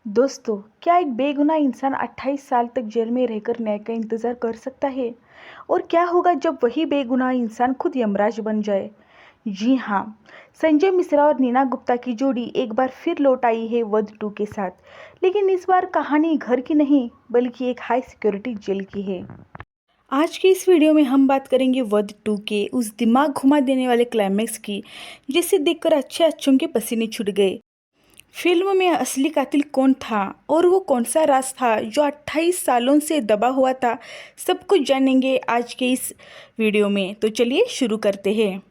दोस्तों, क्या एक बेगुनाह इंसान 28 साल तक जेल में रहकर न्याय का इंतजार कर सकता है? और क्या होगा जब वही बेगुनाह इंसान खुद यमराज बन जाए? जी हाँ, संजय मिश्रा और नीना गुप्ता की जोड़ी एक बार फिर लौट आई है वध 2 के साथ। लेकिन इस बार कहानी घर की नहीं, बल्कि एक हाई सिक्योरिटी जेल की है। आज की इस वीडियो में हम बात करेंगे वध 2 के उस दिमाग घुमा देने वाले क्लाइमैक्स की, जिसे देखकर अच्छे अच्छों के पसीने छूट गए। फिल्म में असली कातिल कौन था और वो कौन सा राज था जो 28 सालों से दबा हुआ था, सब कुछ जानेंगे आज के इस वीडियो में। तो चलिए शुरू करते हैं।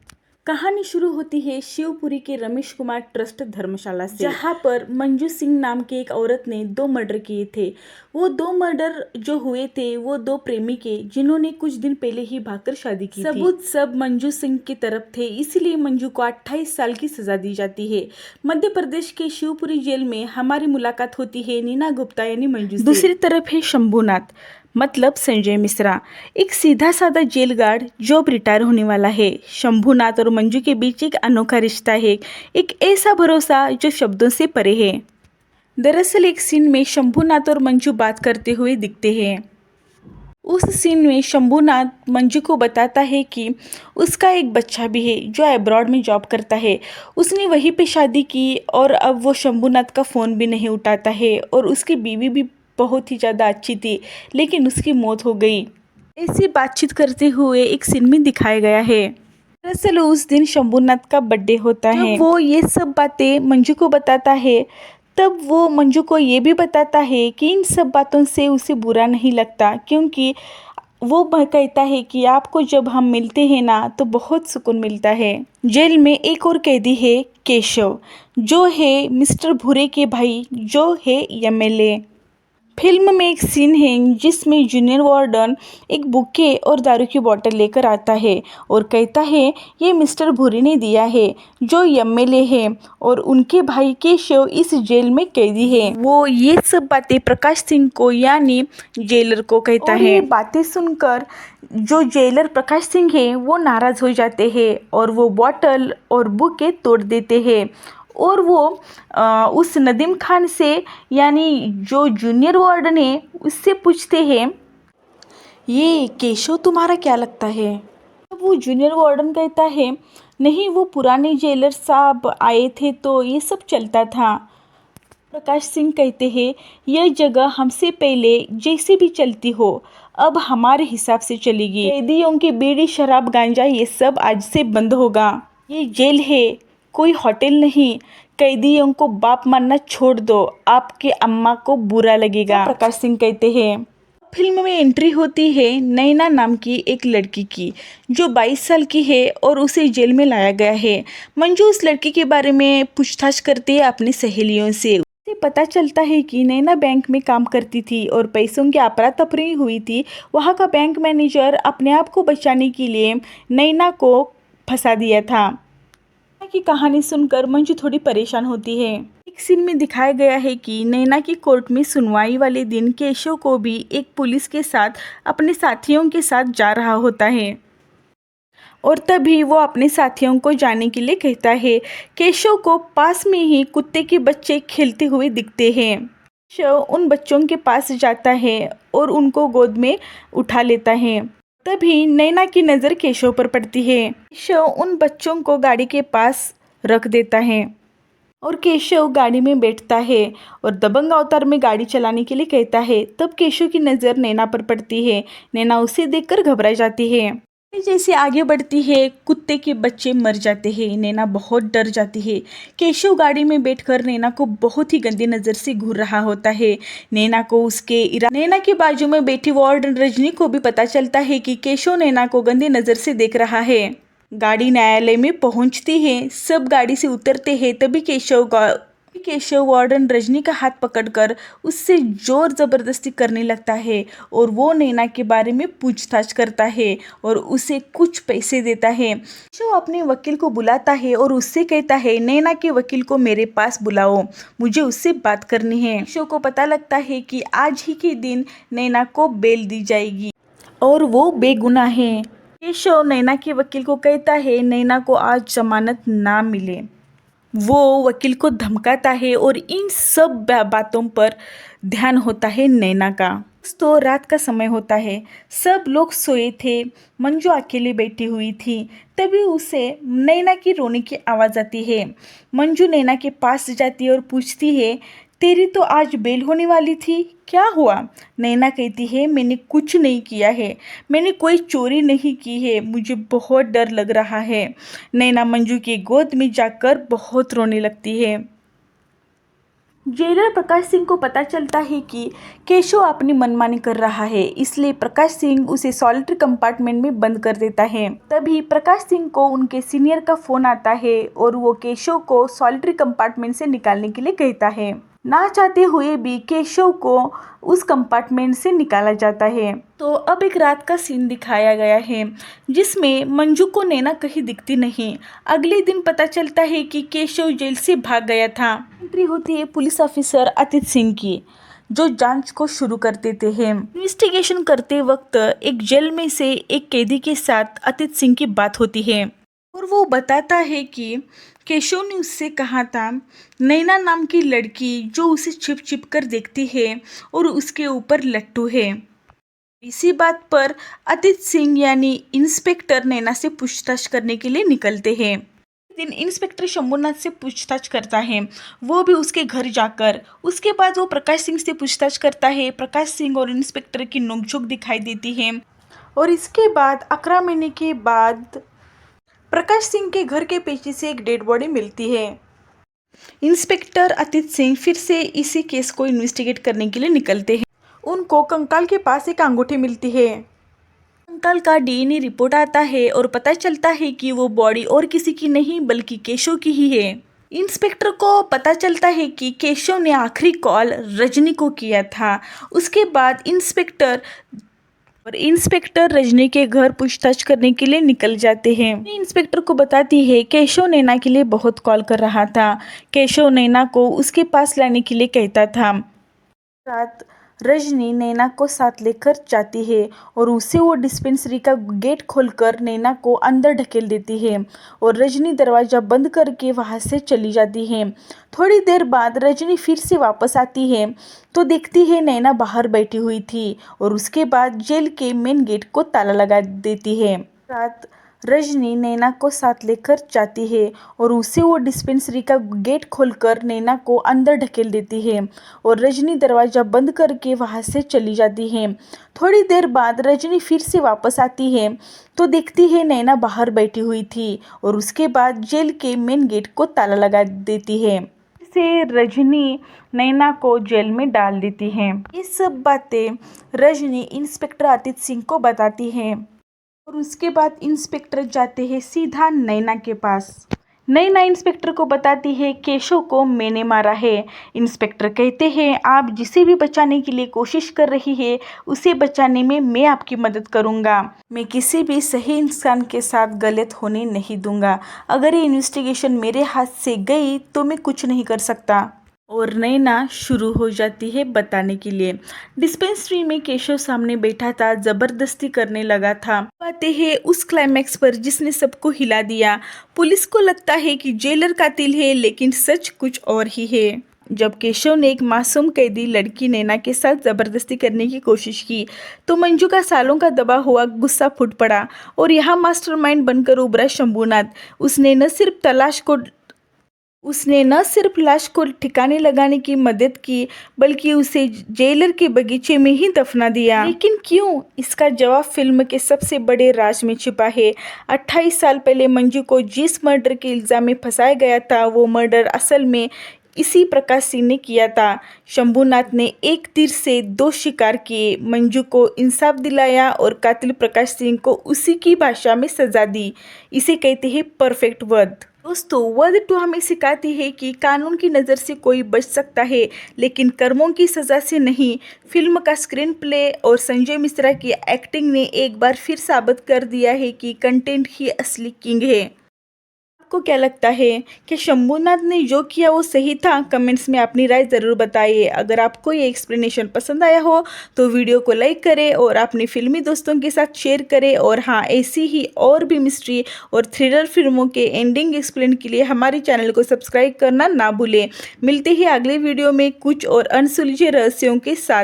कहानी शुरू होती है शिवपुरी के रमेश कुमार ट्रस्ट धर्मशाला से, जहाँ पर मंजू सिंह नाम की एक औरत ने 2 मर्डर किए थे। वो 2 मर्डर जो हुए थे वो 2 प्रेमी के, जिन्होंने कुछ दिन पहले ही भागकर शादी की थी। सबूत सब मंजू सिंह की तरफ थे, इसलिए मंजू को 28 साल की सजा दी जाती है। मध्य प्रदेश के शिवपुरी जेल में हमारी मुलाकात होती है नीना गुप्ता यानी मंजू से। दूसरी तरफ है शंभूनाथ, मतलब संजय मिश्रा, एक सीधा साधा जेल गार्ड जो अब रिटायर होने वाला है। शंभूनाथ और मंजू के बीच एक अनोखा रिश्ता है, एक ऐसा भरोसा जो शब्दों से परे है। दरअसल एक सीन में शंभूनाथ और मंजू बात करते हुए दिखते हैं। उस सीन में शंभूनाथ मंजू को बताता है कि उसका एक बच्चा भी है जो अब्रॉड में जॉब करता है। उसने वहीं पे शादी की और अब वो शंभूनाथ का फ़ोन भी नहीं उठाता है, और उसकी बीवी भी बहुत ही ज़्यादा अच्छी थी, लेकिन उसकी मौत हो गई। ऐसी बातचीत करते हुए एक सीन में दिखाया गया है। दरअसल उस दिन शंभूनाथ का बर्थडे होता है। वो ये सब बातें मंजू को बताता है, तब वो मंजू को ये भी बताता है कि इन सब बातों से उसे बुरा नहीं लगता, क्योंकि वो कहता है कि आपको जब हम मिलते हैं ना तो बहुत सुकून मिलता है। जेल में एक और कैदी है केशव, जो है मिस्टर भूरे के भाई, जो है एमएलए। फिल्म में एक सीन है जिसमें जूनियर वार्डन एक बुके और दारू की बोतल लेकर आता है और कहता है ये मिस्टर भूरी ने दिया है, जो एमएलए है, और उनके भाई केशव इस जेल में कैदी है। वो ये सब बातें प्रकाश सिंह को यानी जेलर को कहता है। ये बातें सुनकर जो जेलर प्रकाश सिंह है वो नाराज हो जाते हैं और वो बोतल और बुके तोड़ देते हैं। और वो उस नदीम खान से यानी जो जूनियर वार्डन है उससे पूछते हैं, ये केशव तुम्हारा क्या लगता है? तब वो जूनियर वार्डन कहता है, नहीं वो पुराने जेलर साहब आए थे तो ये सब चलता था। प्रकाश सिंह कहते हैं, यह जगह हमसे पहले जैसे भी चलती हो अब हमारे हिसाब से चलेगी। कैदियों की बीड़ी शराब गांजा ये सब आज से बंद होगा। ये जेल है, कोई होटल नहीं। कैदियों को बाप मानना छोड़ दो, आपके अम्मा को बुरा लगेगा, प्रकाश सिंह कहते हैं। फिल्म में एंट्री होती है नैना नाम की एक लड़की की, जो 22 साल की है और उसे जेल में लाया गया है। मंजू उस लड़की के बारे में पूछताछ करती है अपनी सहेलियों से। उसे पता चलता है कि नैना बैंक में काम करती थी और पैसों की अफरा तफरी हुई थी। वहाँ का बैंक मैनेजर अपने आप को बचाने के लिए नैना को फंसा दिया था। की कहानी सुनकर मंजू थोड़ी परेशान होती है। एक सीन में दिखाया गया है कि नैना की कोर्ट में सुनवाई वाले दिन केशव को भी एक पुलिस के साथ अपने साथियों के साथ जा रहा होता है, और तभी वो अपने साथियों को जाने के लिए कहता है। केशव को पास में ही कुत्ते के बच्चे खेलते हुए दिखते हैं। केशव उन बच्चों के पास जाता है और उनको गोद में उठा लेता है। तभी नैना की नज़र केशव पर पड़ती है। केशव उन बच्चों को गाड़ी के पास रख देता है और केशव गाड़ी में बैठता है और दबंग अवतार में गाड़ी चलाने के लिए कहता है। तब केशव की नज़र नैना पर पड़ती है। नैना उसे देखकर घबरा जाती है। जैसे आगे बढ़ती है कुत्ते के बच्चे मर जाते हैं। नैना बहुत डर जाती है। केशव गाड़ी में बैठकर नैना को बहुत ही गंदी नज़र से घूर रहा होता है। नैना के बाजू में बैठी वार्डन रजनी को भी पता चलता है कि केशव नैना को गंदी नज़र से देख रहा है। गाड़ी न्यायालय में पहुंचती है, सब गाड़ी से उतरते हैं। तभी केशव वार्डन रजनी का हाथ पकड़कर उससे जोर ज़बरदस्ती करने लगता है और वो नैना के बारे में पूछताछ करता है और उसे कुछ पैसे देता है। केशव अपने वकील को बुलाता है और उससे कहता है, नैना के वकील को मेरे पास बुलाओ, मुझे उससे बात करनी है। केशव को पता लगता है कि आज ही के दिन नैना को बेल दी जाएगी और वो बेगुनाह है। केशव नैना के वकील को कहता है नैना को आज जमानत ना मिले। वो वकील को धमकाता है और इन सब बातों पर ध्यान होता है नैना का। तो रात का समय होता है, सब लोग सोए थे, मंजू अकेली बैठी हुई थी। तभी उसे नैना की रोने की आवाज़ आती है। मंजू नैना के पास जाती है और पूछती है, तेरी तो आज बेल होने वाली थी, क्या हुआ? नैना कहती है, मैंने कुछ नहीं किया है, मैंने कोई चोरी नहीं की है, मुझे बहुत डर लग रहा है। नैना मंजू की गोद में जाकर बहुत रोने लगती है। जेलर प्रकाश सिंह को पता चलता है कि केशव अपनी मनमानी कर रहा है, इसलिए प्रकाश सिंह उसे सॉलिटरी कंपार्टमेंट में बंद कर देता है। तभी प्रकाश सिंह को उनके सीनियर का फोन आता है और वो केशव को सॉलिटरी कंपार्टमेंट से निकालने के लिए कहता है। ना चाहते हुए भी केशव को उस कंपार्टमेंट से निकाला जाता है। तो अब एक रात का सीन दिखाया गया है जिसमें मंजू को नैना कहीं दिखती नहीं। अगले दिन पता चलता है कि केशव जेल से भाग गया था। एंट्री होती है पुलिस ऑफिसर अतित सिंह की, जो जांच को शुरू कर देते हैं। इन्वेस्टिगेशन करते वक्त एक जेल में से एक कैदी के साथ अतित सिंह की बात होती है और वो बताता है कि केशव ने उससे कहा था, नैना नाम की लड़की जो उसे छिप छिप कर देखती है और उसके ऊपर लट्टू है। इसी बात पर अतित सिंह यानी इंस्पेक्टर नैना से पूछताछ करने के लिए निकलते हैं। दिन इंस्पेक्टर शंभूनाथ से पूछताछ करता है, वो भी उसके घर जाकर। उसके बाद वो प्रकाश सिंह से पूछताछ करता है। प्रकाश सिंह और इंस्पेक्टर की नोकझोंक दिखाई देती है और इसके बाद 11 महीने के बाद प्रकाश सिंह के घर के पीछे से एक डेड बॉडी मिलती है। इंस्पेक्टर अतित सिंह फिर से इसी केस को इन्वेस्टिगेट करने के लिए निकलते हैं। उनको कंकाल के पास एक अंगूठी मिलती है। कंकाल का डीएनए रिपोर्ट आता है और पता चलता है कि वो बॉडी और किसी की नहीं बल्कि केशव की ही है। इंस्पेक्टर को पता चलता है कि केशव ने आखिरी कॉल रजनी को किया था। उसके बाद इंस्पेक्टर रजनी के घर पूछताछ करने के लिए निकल जाते हैं। इंस्पेक्टर को बताती है केशव नैना के लिए बहुत कॉल कर रहा था। केशव नैना को उसके पास लाने के लिए कहता था। रात रजनी नैना को साथ लेकर जाती है और उसे वो डिस्पेंसरी का गेट खोलकर नैना को अंदर ढकेल देती है और रजनी दरवाज़ा बंद करके वहाँ से चली जाती है। थोड़ी देर बाद रजनी फिर से वापस आती है तो देखती है नैना बाहर बैठी हुई थी और उसके बाद जेल के मेन गेट को ताला लगा देती है। रात रजनी नैना को साथ लेकर जाती है और उसे वो डिस्पेंसरी का गेट खोलकर नैना को अंदर ढकेल देती है और रजनी दरवाज़ा बंद करके वहाँ से चली जाती है। थोड़ी देर बाद रजनी फिर से वापस आती है तो देखती है नैना बाहर बैठी हुई थी और उसके बाद जेल के मेन गेट को ताला लगा देती है। से रजनी नैना को जेल में डाल देती है। ये सब बातें रजनी इंस्पेक्टर अतित सिंह को बताती है और उसके बाद इंस्पेक्टर जाते हैं सीधा नैना के पास। नैना इंस्पेक्टर को बताती है केशव को मैंने मारा है। इंस्पेक्टर कहते हैं, आप जिसे भी बचाने के लिए कोशिश कर रही है उसे बचाने में मैं आपकी मदद करूंगा। मैं किसी भी सही इंसान के साथ गलत होने नहीं दूंगा। अगर ये इन्वेस्टिगेशन मेरे हाथ से गई तो मैं कुछ नहीं कर सकता। और नैना शुरू हो जाती है बताने के लिए। डिस्पेंसरी में केशव सामने बैठा था, जबरदस्ती करने लगा था। आते हैं उस क्लाइमैक्स पर जिसने सबको हिला दिया। पुलिस को लगता है कि जेलर कातिल है, लेकिन सच कुछ और ही है। जब केशव ने एक मासूम कैदी लड़की नैना के साथ जबरदस्ती करने की कोशिश की तो मंजू का सालों का दबा हुआ गुस्सा फूट पड़ा और यहाँ मास्टरमाइंड बनकर उभरा शंभूनाथ। उसने न सिर्फ लाश को ठिकाने लगाने की मदद की बल्कि उसे जेलर के बगीचे में ही दफना दिया। लेकिन क्यों? इसका जवाब फिल्म के सबसे बड़े राज में छिपा है। 28 साल पहले मंजू को जिस मर्डर के इल्जाम में फंसाया गया था वो मर्डर असल में इसी प्रकाश सिंह ने किया था। शंभूनाथ ने एक तीर से दो शिकार किए, मंजू को इंसाफ दिलाया और कातिल प्रकाश सिंह को उसी की भाषा में सजा दी। इसे कहते हैं परफेक्ट वध। दोस्तों, वध 2 हमें सिखाती है कि कानून की नज़र से कोई बच सकता है लेकिन कर्मों की सज़ा से नहीं। फिल्म का स्क्रीन प्ले और संजय मिश्रा की एक्टिंग ने एक बार फिर साबित कर दिया है कि कंटेंट ही असली किंग है। आपको क्या लगता है कि शंभूनाथ ने जो किया वो सही था? कमेंट्स में अपनी राय ज़रूर बताइए। अगर आपको ये एक्सप्लेनेशन पसंद आया हो तो वीडियो को लाइक करें और अपने फिल्मी दोस्तों के साथ शेयर करें। और हाँ, ऐसी ही और भी मिस्ट्री और थ्रिलर फिल्मों के एंडिंग एक्सप्लेन के लिए हमारे चैनल को सब्सक्राइब करना ना भूलें। मिलते ही अगले वीडियो में कुछ और अनसुलझे रहस्यों के साथ।